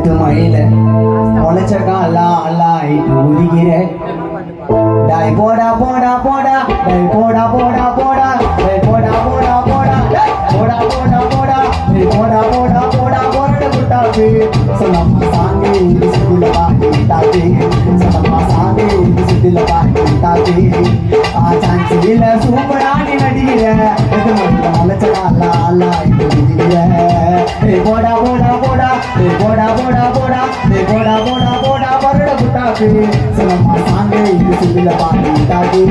நேத்து மழையில முளைச்சக்கா அல்லா ஆயிட்டு உதிக்கிற டாய் போடா போடா போடா டாய் போடா போடா போடா டாய் போடா போடா போடா போடா போடா போடா டாய் போடா போடா போடா போரட குட்டாக்கு சொல்லம்மா சாமி சுதில பாட்டி தாத்தி சொல்லம்மா சாமி சுதில பாட்டி தாத்தி சான்ஸ் இல்ல சூப்பரா நீ நடிக்கிற இது மட்டும் முளைச்சக்கா அல்லா ஆயிட்டு உதிக்கிற போடா போடா போடா போடா போடா போடா போடா போடா போடா போரட குட்டாக்கு சொல்லம்மா சாமி சுதில பாட்டி தாத்தி